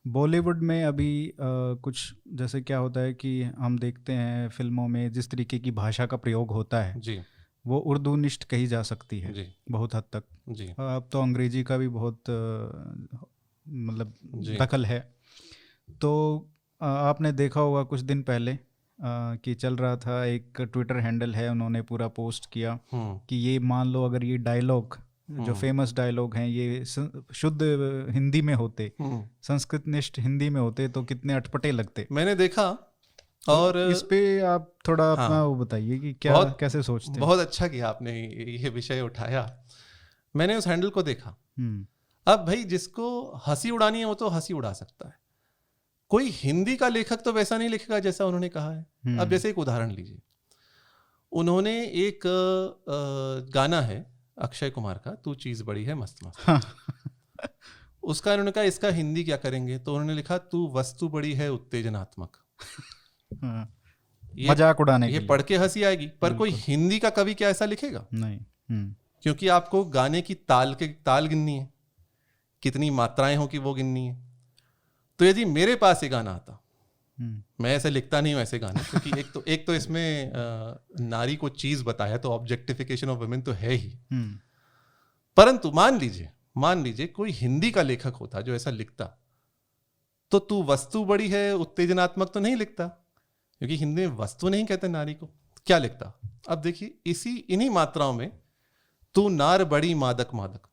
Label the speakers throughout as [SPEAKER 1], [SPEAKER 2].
[SPEAKER 1] बॉलीवुड में अभी कुछ जैसे क्या होता है कि हम देखते हैं फिल्मों में जिस तरीके की भाषा का प्रयोग होता है
[SPEAKER 2] जी।
[SPEAKER 1] वो उर्दूनिष्ठ कही जा सकती है
[SPEAKER 2] जी।
[SPEAKER 1] बहुत हद तक।
[SPEAKER 2] जी।
[SPEAKER 1] अब तो अंग्रेजी का भी बहुत मतलब
[SPEAKER 2] जी।
[SPEAKER 1] दखल है। तो आपने देखा होगा कुछ दिन पहले कि चल रहा था, एक ट्विटर हैंडल है, उन्होंने पूरा पोस्ट किया
[SPEAKER 2] हम्म।
[SPEAKER 1] कि ये मान लो अगर ये डायलॉग जो
[SPEAKER 2] हम्म।
[SPEAKER 1] फेमस डायलॉग हैं ये शुद्ध हिंदी में होते,
[SPEAKER 2] हम्म।
[SPEAKER 1] संस्कृतनिष्ठ हिंदी में होते तो कितने अटपटे लगते।
[SPEAKER 2] मैंने देखा।
[SPEAKER 1] तो
[SPEAKER 2] और
[SPEAKER 1] इस पे आप थोड़ा अपना
[SPEAKER 2] हाँ,
[SPEAKER 1] वो बताइए कि क्या
[SPEAKER 2] बहुत
[SPEAKER 1] कैसे सोचते हैं।
[SPEAKER 2] बहुत अच्छा किया आपने ये विषय उठाया। मैंने उस हैंडल को देखा।
[SPEAKER 1] हम्म।
[SPEAKER 2] अब भाई जिसको हंसी उड़ानी है वो तो हंसी उड़ा सकता है। कोई हिंदी का लेखक तो वैसा नहीं लिखेगा जैसा उन्होंने कहा है। अब
[SPEAKER 1] हम्म।
[SPEAKER 2] जैसे एक उदाहरण लीजिए, उन्होंने एक गाना है अक्षय कुमार का, तू चीज बड़ी है मस्त मस्त,
[SPEAKER 1] हाँ।
[SPEAKER 2] उसका उन्होंने कहा इसका हिंदी क्या करेंगे, तो उन्होंने लिखा तू वस्तु बड़ी है उत्तेजनात्मक।
[SPEAKER 1] हाँ,
[SPEAKER 2] ये
[SPEAKER 1] मजाक उड़ाने
[SPEAKER 2] ये
[SPEAKER 1] के लिए।
[SPEAKER 2] पढ़ के हंसी आएगी, पर कोई
[SPEAKER 1] बिल्कुल
[SPEAKER 2] हिंदी का कवि क्या ऐसा लिखेगा?
[SPEAKER 1] नहीं। हम्म।
[SPEAKER 2] क्योंकि आपको गाने की ताल गिननी है, कितनी मात्राएं हो कि वो गिननी है। तो यदि मेरे पास ये गाना आता,
[SPEAKER 1] हम्म।
[SPEAKER 2] मैं ऐसे लिखता नहीं हूं ऐसे गाने, क्योंकि एक तो इसमें नारी को चीज बताया, तो ऑब्जेक्टिफिकेशन ऑफ वुमेन तो है ही।
[SPEAKER 1] हम्म।
[SPEAKER 2] परंतु मान लीजिए कोई हिंदी का लेखक होता जो ऐसा लिखता, तो तू वस्तु बड़ी है उत्तेजनात्मक तो नहीं लिखता, क्योंकि हिंदी में वस्तु नहीं कहते नारी को। क्या लिखता? अब देखिए, इन्हीं मात्राओं में, तू नार बड़ी मादक मादक,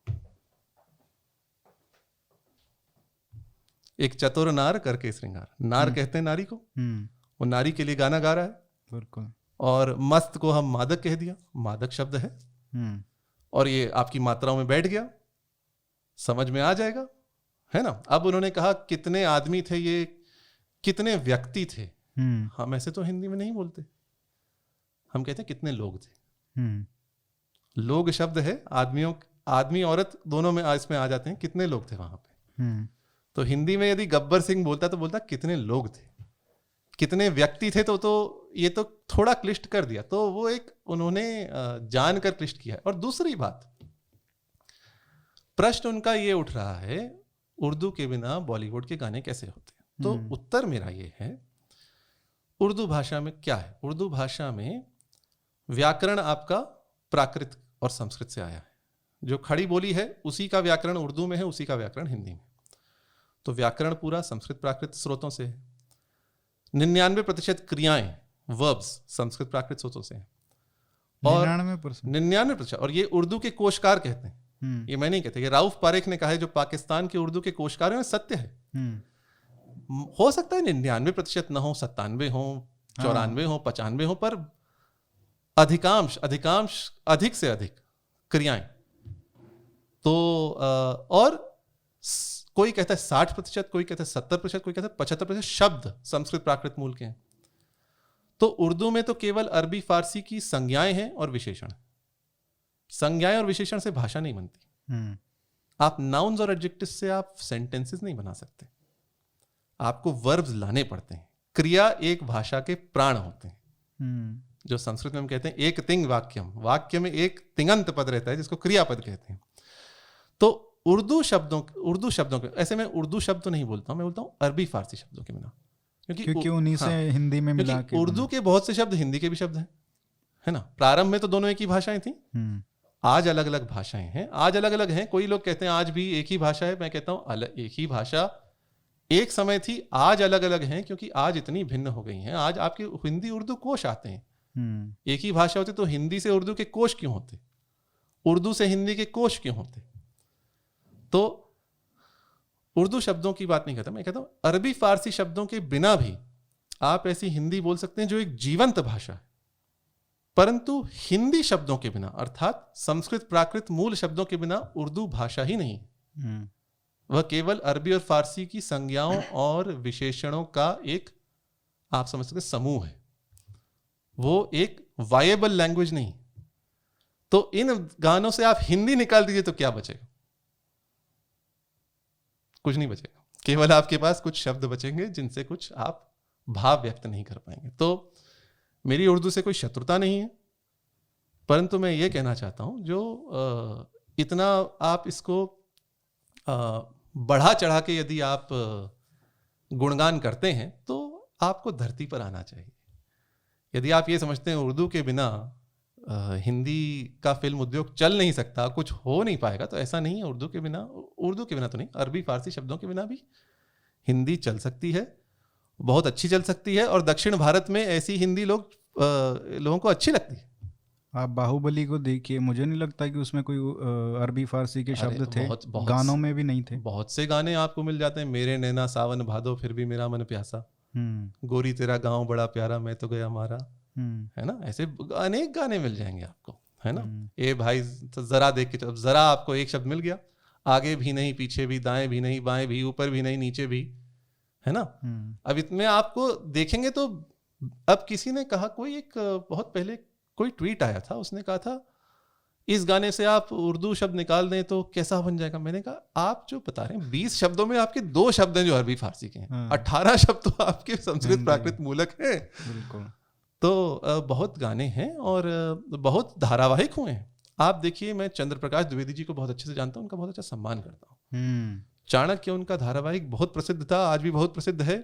[SPEAKER 2] एक चतुर नार करके श्रृंगार। नार
[SPEAKER 1] हम्म।
[SPEAKER 2] कहते हैं नारी को,
[SPEAKER 1] हम्म।
[SPEAKER 2] वो नारी के लिए गाना गा रहा है।
[SPEAKER 1] बिल्कुल।
[SPEAKER 2] और मस्त को हम मादक कह दिया, मादक शब्द है,
[SPEAKER 1] हम्म।
[SPEAKER 2] और ये आपकी मात्राओं में बैठ गया, समझ में आ जाएगा, है ना? अब उन्होंने कहा कितने आदमी थे ये, कितने व्यक्ति थे।
[SPEAKER 1] हम्म।
[SPEAKER 2] हम ऐसे तो हिंदी में नहीं बोलते, हम कहते हैं कितने लोग थे।
[SPEAKER 1] हम्म।
[SPEAKER 2] लोग शब्द है, आदमी औरत दोनों में इसमें आ जाते हैं, कितने लोग थे वहां पे।
[SPEAKER 1] हम्म।
[SPEAKER 2] तो हिंदी में यदि गब्बर सिंह बोलता तो बोलता कितने लोग थे, कितने व्यक्ति थे। तो ये तो थोड़ा क्लिष्ट कर दिया, तो वो एक उन्होंने जानकर क्लिष्ट किया है। और दूसरी बात, प्रश्न उनका ये उठ रहा है, उर्दू के बिना बॉलीवुड के गाने कैसे होते हैं? तो उत्तर मेरा ये है, उर्दू भाषा में क्या है? उर्दू भाषा में व्याकरण आपका प्राकृत और संस्कृत से आया है। जो खड़ी बोली है उसी का व्याकरण उर्दू में है, उसी का व्याकरण हिंदी में। तो व्याकरण पूरा संस्कृत प्राकृत स्रोतों से है। 99% क्रियाएं, वर्ब्स, संस्कृत प्राकृत स्रोतों से हैं। और
[SPEAKER 1] 99%।
[SPEAKER 2] 99%, और ये उर्दू के कोशकार कहते हैं, ये मैं नहीं कहते, ये राउफ पारेख ने कहा है, जो पाकिस्तान के उर्दू के कोशकार हैं, सत्य है। हो सकता है 99% न हो, 97 हो, 94 हो, 95 हो, पर अधिकांश अधिक से अधिक क्रियाएं तो और कोई कहता है 60%, कोई कहता है 70%, कोई कहता है 75% शब्द संस्कृत प्राकृत मूल के हैं। तो उर्दू में तो केवल अरबी फारसी की संज्ञाएं हैं और विशेषण। संज्ञाएं और विशेषण से भाषा नहीं बनती। आप नाउन्स और एडजेक्टिव्स से आप सेंटेंसेस नहीं बना सकते, आपको वर्ब्स लाने पड़ते हैं। क्रिया एक भाषा के प्राण होते हैं। जो संस्कृत में हम कहते हैं एक तिंग वाक्यम, वाक्य में एक तिंगंत पद रहता है जिसको क्रियापद कहते हैं। तो उर्दू शब्दों के, ऐसे मैं उर्दू शब्द तो नहीं बोलता हूं, मैं बोलता हूं अरबी फारसी शब्दों के बिना,
[SPEAKER 1] क्योंकि उन्हीं से हिंदी में मिला के
[SPEAKER 2] उर्दू के बहुत से शब्द हिंदी के भी शब्द हैं, है ना? प्रारंभ में तो दोनों एक ही भाषाएं थी, आज अलग अलग भाषाएं हैं, आज अलग अलग हैं। कोई लोग कहते हैं आज भी एक ही भाषा है, मैं कहता हूं एक ही भाषा एक समय थी, आज अलग अलग हैं, क्योंकि आज इतनी भिन्न हो गई हैं। आज आपके हिंदी उर्दू कोश आते हैं। एक ही भाषा होती तो हिंदी से उर्दू के कोश क्यों होते, उर्दू से हिंदी के कोश क्यों होते? तो उर्दू शब्दों की बात नहीं करता, मैं कहता हूं अरबी फारसी शब्दों के बिना भी आप ऐसी हिंदी बोल सकते हैं जो एक जीवंत भाषा है। परंतु हिंदी शब्दों के बिना, अर्थात संस्कृत प्राकृत मूल शब्दों के बिना उर्दू भाषा ही नहीं। वह केवल अरबी और फारसी की संज्ञाओं और विशेषणों का एक, आप समझ सकते, समूह है। वो एक वायबल लैंग्वेज नहीं। तो इन गानों से आप हिंदी निकाल दीजिए तो क्या बचेगा? कुछ नहीं बचेगा। केवल आपके पास कुछ शब्द बचेंगे जिनसे कुछ आप भाव व्यक्त नहीं कर पाएंगे। तो मेरी उर्दू से कोई शत्रुता नहीं है, परंतु मैं ये कहना चाहता हूं, जो इतना आप इसको बढ़ा चढ़ा के यदि आप गुणगान करते हैं तो आपको धरती पर आना चाहिए। यदि आप ये समझते हैं उर्दू के बिना हिंदी का फिल्म उद्योग चल नहीं सकता, कुछ हो नहीं पाएगा, तो ऐसा नहीं है। उर्दू के बिना तो नहीं, अरबी फारसी शब्दों के बिना भी हिंदी चल सकती है, बहुत अच्छी चल सकती है। और दक्षिण भारत में ऐसी हिंदी लोगों को अच्छी लगती है।
[SPEAKER 1] आप बाहुबली को देखिए, मुझे नहीं लगता कि उसमें कोई अरबी फारसी के शब्द थे, गानों में भी नहीं थे।
[SPEAKER 2] बहुत से गाने आपको मिल जाते हैं, मेरे नैना सावन भादो फिर भी मेरा मन प्यासा, गोरी तेरा गांव बड़ा प्यारा मैं तो गया मारा, है ना, ऐसे अनेक गाने मिल जाएंगे आपको, है ना। ए भाई तो जरा देख के, जरा आपको एक शब्द मिल गया, आगे भी नहीं पीछे भी, दाएं भी नहीं बाएं भी, ऊपर भी नहीं नीचे भी, है ना। अब इसमें आपको देखेंगे तो, अब किसी ने कहा, कोई एक बहुत पहले कोई ट्वीट आया था, उसने कहा था इस गाने से आप उर्दू शब्द निकाल दें तो कैसा बन जाएगा। मैंने कहा आप जो बता रहे हैं 20 शब्दों में आपके 2 शब्द हैं जो अरबी फारसी के हैं, 18 शब्द तो आपके संस्कृत प्राकृत मूलक हैं।
[SPEAKER 1] बिल्कुल।
[SPEAKER 2] तो बहुत गाने हैं और बहुत धारावाहिक हुए हैं। आप देखिए, मैं चंद्र प्रकाश द्विवेदी जी को बहुत अच्छे से जानता हूँ, उनका बहुत अच्छा सम्मान करता हूँ। चाणक्य उनका धारावाहिक बहुत प्रसिद्ध था, आज भी बहुत प्रसिद्ध है,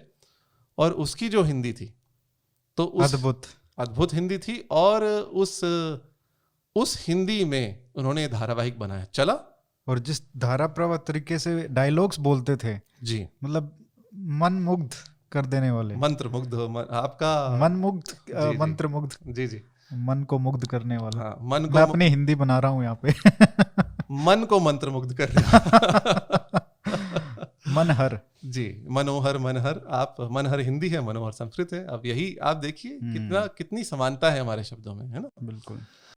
[SPEAKER 2] और उसकी जो हिंदी थी तो अद्भुत हिंदी थी, और उस हिंदी में उन्होंने धारावाहिक बनाया, चला। और
[SPEAKER 1] जिस धारा प्रवाह तरीके से डायलॉग्स बोलते थे
[SPEAKER 2] जी,
[SPEAKER 1] मतलब मन मुग्ध कर देने वाले,
[SPEAKER 2] मंत्र मुग्ध, आपका
[SPEAKER 1] मन मुग्ध, मंत्र मुग्ध,
[SPEAKER 2] जी जी,
[SPEAKER 1] मन को मुग्ध करने वाला।
[SPEAKER 2] हाँ, मन को,
[SPEAKER 1] मैं अपनी हिंदी बना रहा हूँ यहाँ पे
[SPEAKER 2] मन को मंत्र मुग्ध कर रहा
[SPEAKER 1] मनहर
[SPEAKER 2] जी, मनोहर मनहर। आप मनहर हिंदी है, मनोहर संस्कृत है। अब यही आप देखिए कितनी समानता है हमारे शब्दों में, है ना।
[SPEAKER 1] बिल्कुल।